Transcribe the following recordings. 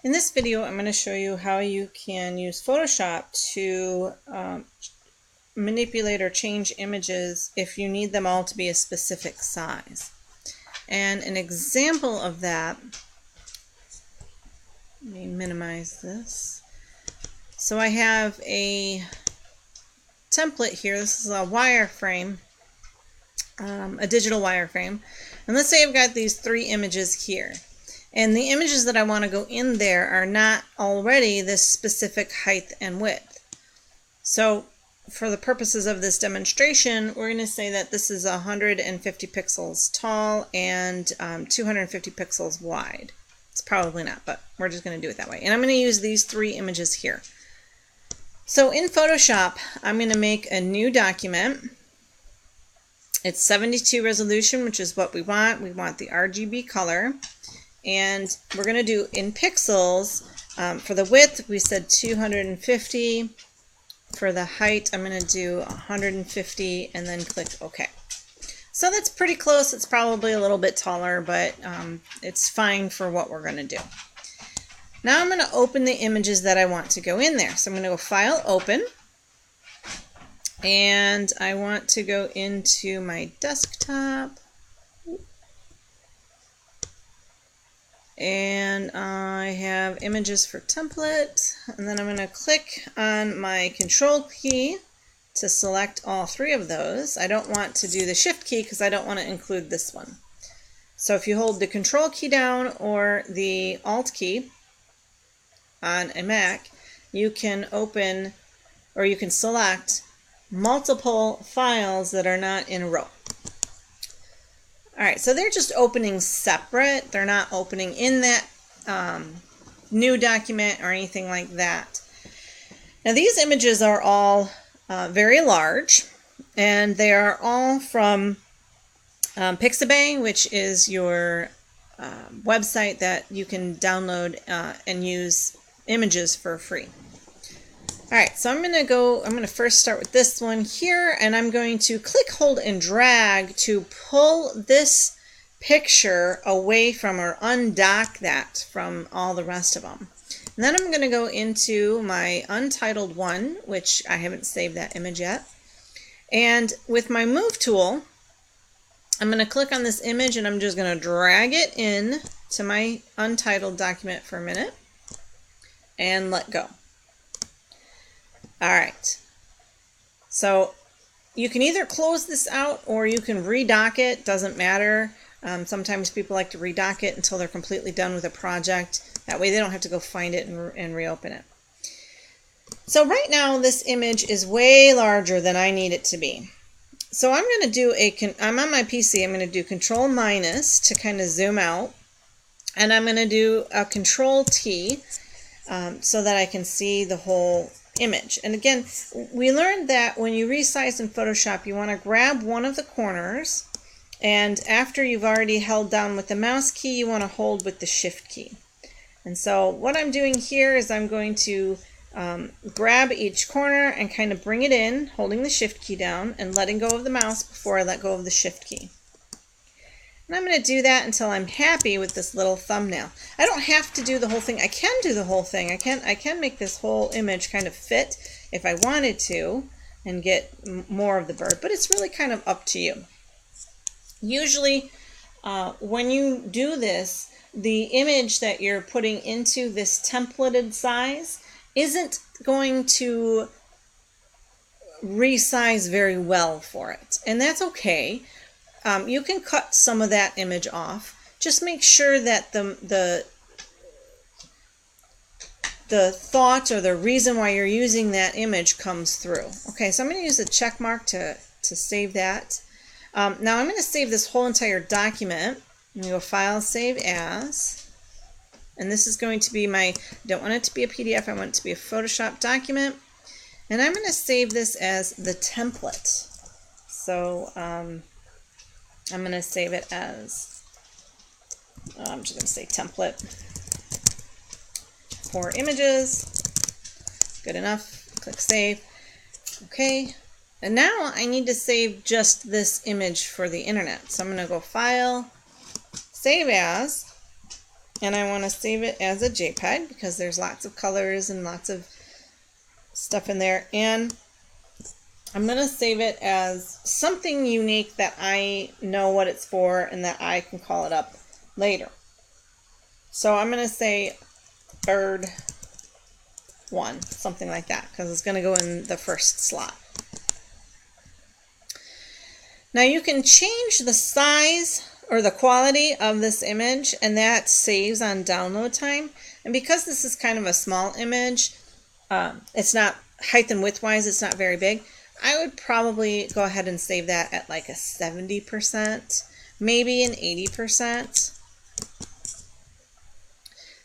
In this video, I'm going to show you how you can use Photoshop to manipulate or change images if you need them all to be a specific size. And an example of that, let me minimize this. So I have a template here. This is a wireframe, a digital wireframe. And let's say I've got these 3 images here. And the images that I want to go in there are not already this specific height and width. So for the purposes of this demonstration, we're going to say that this is 150 pixels tall and 250 pixels wide. It's probably not, but we're just going to do it that way. And I'm going to use these 3 images here. So in Photoshop, I'm going to make a new document. It's 72 resolution, which is what we want. We want the RGB color. And we're going to do in pixels. For the width, we said 250. For the height, I'm going to do 150 and then click OK. So that's pretty close. It's probably a little bit taller, but it's fine for what we're going to do. Now I'm going to open the images that I want to go in there. So I'm going to go File, Open. And I want to go into my desktop. And I have images for template, and then I'm going to click on my control key to select all 3 of those. I don't want to do the shift key because I don't want to include this one. So if you hold the control key down or the alt key on a Mac, you can open or you can select multiple files that are not in a row. Alright, so they're just opening separate. They're not opening in that new document or anything like that. Now these images are all very large, and they are all from Pixabay, which is your website that you can download and use images for free. Alright, so I'm going to first start with this one here, and I'm going to click, hold, and drag to pull this picture away from or undock that from all the rest of them. And then I'm going to go into my untitled one, which I haven't saved that image yet. And with my move tool, I'm going to click on this image and I'm just going to drag it in to my untitled document for a minute and let go. Alright, so you can either close this out or you can redock it, doesn't matter. Sometimes people like to redock it until they're completely done with a project. That way they don't have to go find it and reopen it. So right now this image is way larger than I need it to be. So I'm going to do I'm on my PC, I'm going to do Control minus to kind of zoom out. And I'm going to do a Control T so that I can see the whole image. And again, we learned that when you resize in Photoshop, you want to grab one of the corners, and after you've already held down with the mouse key, you want to hold with the shift key. And so what I'm doing here is I'm going to grab each corner and kind of bring it in, holding the shift key down and letting go of the mouse before I let go of the shift key. And I'm going to do that until I'm happy with this little thumbnail. I don't have to do the whole thing. I can do the whole thing. I can make this whole image kind of fit if I wanted to and get more of the bird, but it's really kind of up to you. Usually when you do this, the image that you're putting into this templated size isn't going to resize very well for it, and that's okay. You can cut some of that image off. Just make sure that the thought or the reason why you're using that image comes through. Okay, so I'm going to use a check mark to save that. Now I'm going to save this whole entire document. I'm going to go File, Save As. And this is going to be I don't want it to be a PDF, I want it to be a Photoshop document. And I'm going to save this as the template. So I'm going to save it as, I'm just going to say template for images. Good enough. Click Save. Okay. And now I need to save just this image for the internet. So I'm going to go File, Save As, and I want to save it as a JPEG because there's lots of colors and lots of stuff in there, and I'm going to save it as something unique that I know what it's for and that I can call it up later. So I'm going to say bird 1, something like that, because it's going to go in the first slot. Now you can change the size or the quality of this image, and that saves on download time. And because this is kind of a small image, it's not height and width wise, it's not very big. I would probably go ahead and save that at like a 70%, maybe an 80%.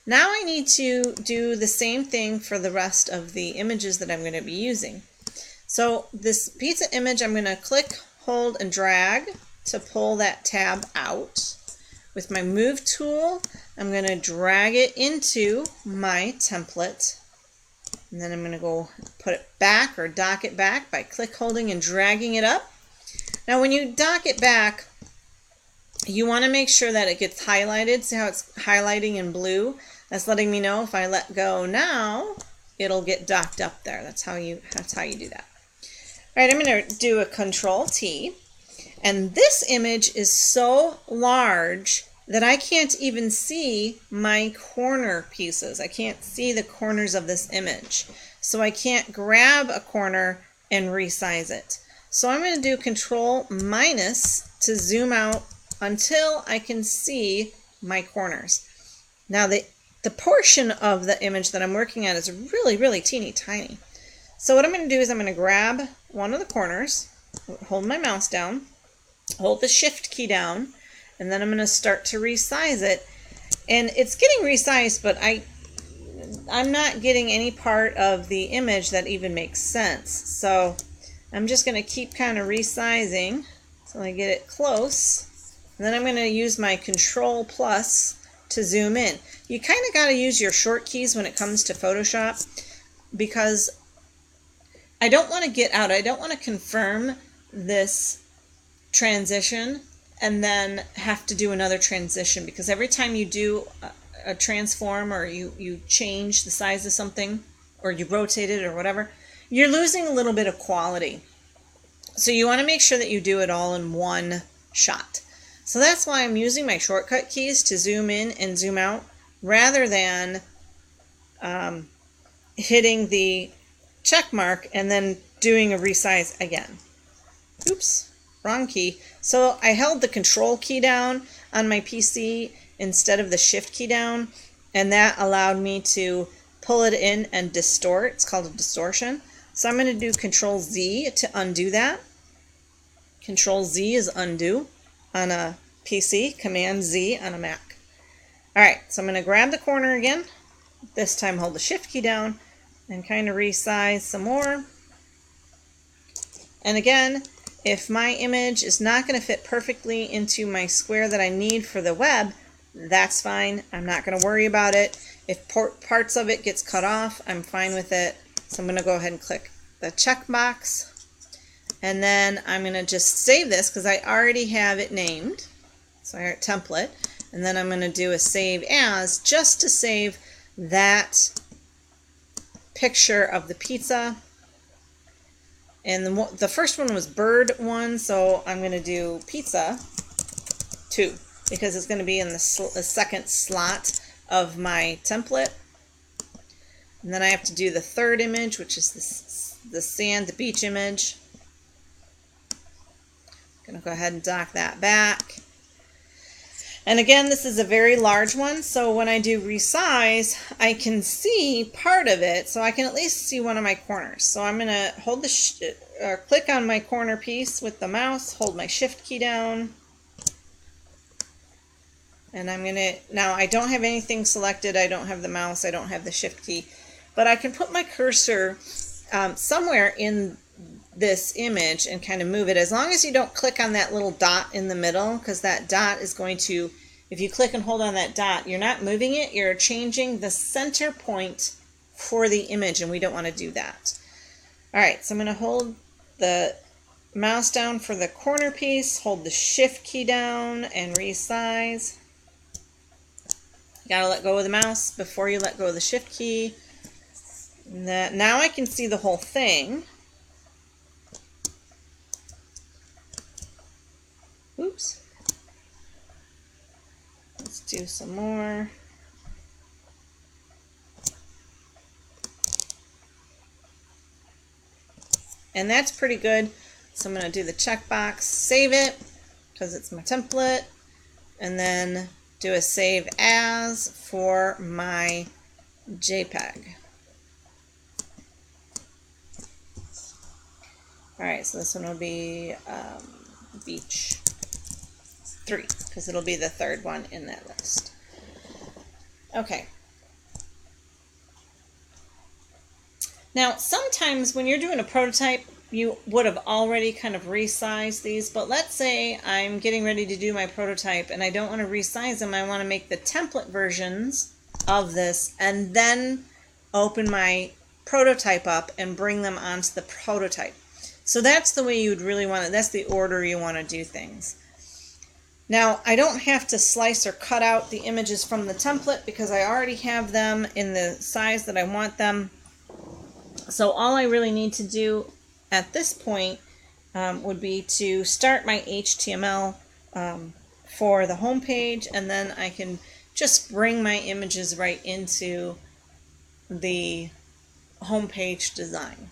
Now I need to do the same thing for the rest of the images that I'm going to be using. So this pizza image, I'm going to click, hold, and drag to pull that tab out. With my move tool, I'm going to drag it into my template. And then I'm going to go put it back or dock it back by click holding and dragging it up. Now when you dock it back, you want to make sure that it gets highlighted. See how it's highlighting in blue? That's letting me know if I let go now, it'll get docked up there. That's how you do that. All right, I'm going to do a Control T. And this image is so large that I can't even see my corner pieces. I can't see the corners of this image. So I can't grab a corner and resize it. So I'm going to do Control minus to zoom out until I can see my corners. Now the portion of the image that I'm working on is really, really teeny tiny. So what I'm going to do is I'm going to grab one of the corners, hold my mouse down, hold the Shift key down, and then I'm going to start to resize it. And it's getting resized, but I'm not getting any part of the image that even makes sense. So I'm just going to keep kind of resizing until I get it close. And then I'm going to use my Control plus to zoom in. You kind of got to use your short keys when it comes to Photoshop, because I don't want to get out. I don't want to confirm this transition and then have to do another transition, because every time you do a transform or you change the size of something or you rotate it or whatever, you're losing a little bit of quality. So you want to make sure that you do it all in one shot. So that's why I'm using my shortcut keys to zoom in and zoom out rather than hitting the check mark and then doing a resize again. Oops, wrong key. So I held the Control key down on my PC instead of the Shift key down, and that allowed me to pull it in and distort. It's called a distortion. So I'm going to do Control Z to undo that. Control Z is undo on a PC, Command Z on a Mac. Alright, so I'm going to grab the corner again. This time hold the Shift key down and kind of resize some more. And again, if my image is not going to fit perfectly into my square that I need for the web, that's fine. I'm not going to worry about it. If parts of it gets cut off, I'm fine with it. So I'm going to go ahead and click the check box. And then I'm going to just save this because I already have it named. So I have template. And then I'm going to do a save as just to save that picture of the pizza. And the first one was bird 1, so I'm going to do pizza 2 because it's going to be in the second slot of my template. And then I have to do the third image, which is the beach image. I'm going to go ahead and dock that back. And again, this is a very large one, so when I do resize, I can see part of it, so I can at least see one of my corners. So I'm going to hold click on my corner piece with the mouse, hold my Shift key down, and I'm going to, now I don't have anything selected, I don't have the mouse, I don't have the Shift key, but I can put my cursor somewhere in this image and kind of move it, as long as you don't click on that little dot in the middle, because that dot is going to, if you click and hold on that dot, you're not moving it, you're changing the center point for the image, and we don't want to do that. Alright, so I'm going to hold the mouse down for the corner piece, hold the Shift key down and resize. You gotta let go of the mouse before you let go of the shift key. Now I can see the whole thing. Oops. Let's do some more. And that's pretty good. So I'm going to do the checkbox, save it, because it's my template, and then do a save as for my JPEG. Alright, so this one will be beach 3, because it'll be the third one in that list. Okay. Now, sometimes when you're doing a prototype, you would have already kind of resized these, but let's say I'm getting ready to do my prototype and I don't want to resize them. I want to make the template versions of this and then open my prototype up and bring them onto the prototype. So that's the way you would really want it. That's the order you want to do things. Now, I don't have to slice or cut out the images from the template because I already have them in the size that I want them. So all I really need to do at this point would be to start my HTML for the home page, and then I can just bring my images right into the home page design.